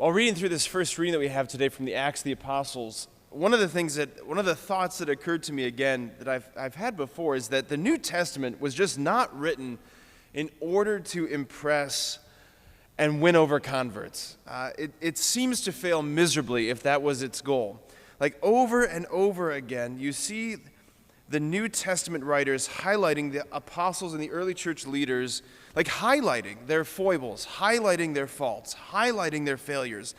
While reading through this first reading that we have today from the Acts of the Apostles, one of the thoughts that occurred to me again that I've had before is that the New Testament was just not written in order to impress and win over converts. It seems to fail miserably if that was its goal. Like over and over again, you see the New Testament writers highlighting the apostles and the early church leaders, like highlighting their foibles, highlighting their faults, highlighting their failures,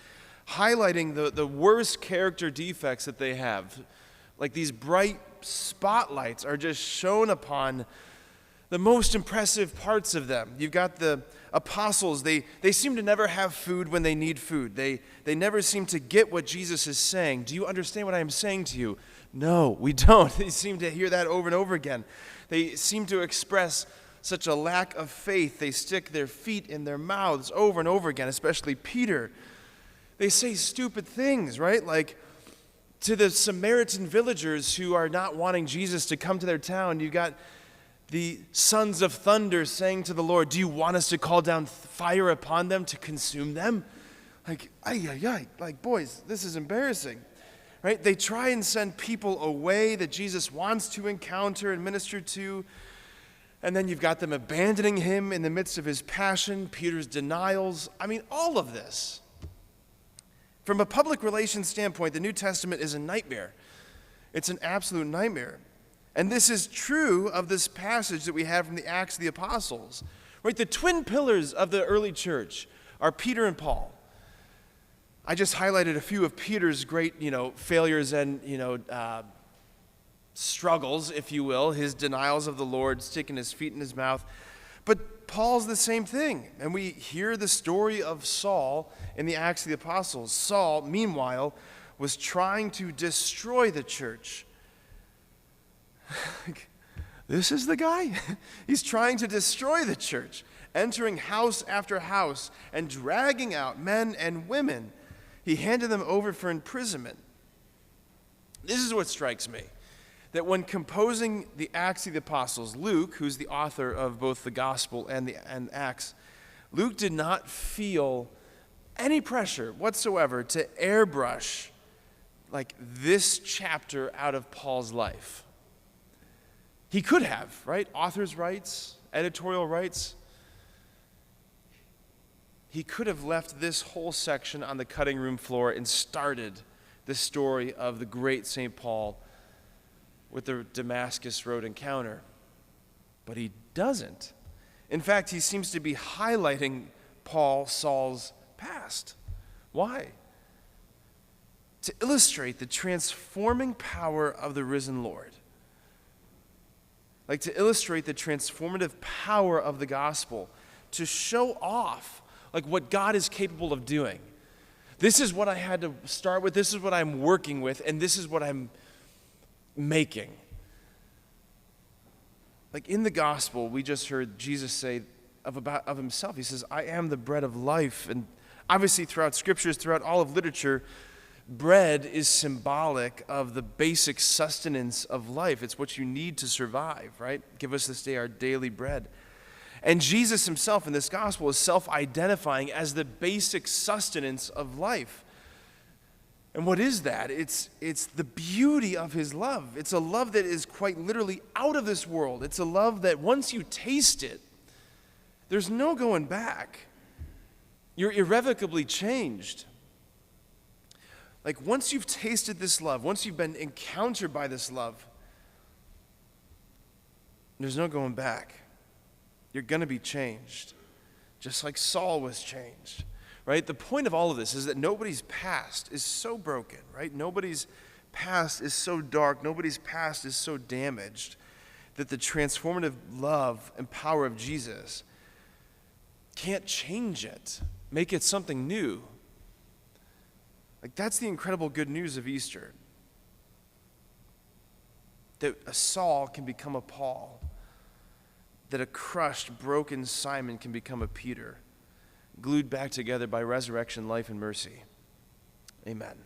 highlighting the worst character defects that they have. Like these bright spotlights are just shown upon the most impressive parts of them. You've got the apostles, they seem to never have food when they need food. They never seem to get what Jesus is saying. Do you understand what I am saying to you? No, we don't. They seem to hear that over and over again. They seem to express such a lack of faith. They stick their feet in their mouths over and over again, especially Peter. They say stupid things, right? Like to the Samaritan villagers who are not wanting Jesus to come to their town, you got the sons of thunder saying to the Lord, do you want us to call down fire upon them to consume them? Like, like, boys, this is embarrassing, right? They try and send people away that Jesus wants to encounter and minister to, and then you've got them abandoning him in the midst of his passion, Peter's denials. I mean, all of this. From a public relations standpoint, the New Testament is a nightmare. It's an absolute nightmare. And this is true of this passage that we have from the Acts of the Apostles. Right? The twin pillars of the early church are Peter and Paul. I just highlighted a few of Peter's great, failures and, struggles, if you will, his denials of the Lord, sticking his feet in his mouth. But Paul's the same thing. And we hear the story of Saul in the Acts of the Apostles. Saul, meanwhile, was trying to destroy the church. This is the guy? He's trying to destroy the church, entering house after house and dragging out men and women. He handed them over for imprisonment. This is what strikes me, that when composing the Acts of the Apostles, Luke, who's the author of both the Gospel and Acts, Luke did not feel any pressure whatsoever to airbrush like this chapter out of Paul's life. He could have, right? Author's rights, editorial rights. He could have left this whole section on the cutting room floor and started the story of the great St. Paul with the Damascus Road encounter. But he doesn't. In fact, he seems to be highlighting Saul's past. Why? To illustrate the transforming power of the risen Lord. Like to illustrate the transformative power of the gospel, to show off like what God is capable of doing. This is what I had to start with, this is what I'm working with, and this is what I'm making. Like in the gospel, we just heard Jesus say of himself, he says, I am the bread of life. And obviously throughout scriptures, throughout all of literature, bread is symbolic of the basic sustenance of life. It's what you need to survive, right? Give us this day our daily bread. And Jesus himself in this gospel is self-identifying as the basic sustenance of life. And what is that? It's the beauty of his love. It's a love that is quite literally out of this world. It's a love that once you taste it, there's no going back. You're irrevocably changed. Like once you've tasted this love, once you've been encountered by this love, there's no going back. You're going to be changed, just like Saul was changed, right? The point of all of this is that nobody's past is so broken, right? Nobody's past is so dark, nobody's past is so damaged that the transformative love and power of Jesus can't change it, make it something new. Like that's the incredible good news of Easter. That a Saul can become a Paul. That a crushed, broken Simon can become a Peter. Glued back together by resurrection, life, and mercy. Amen.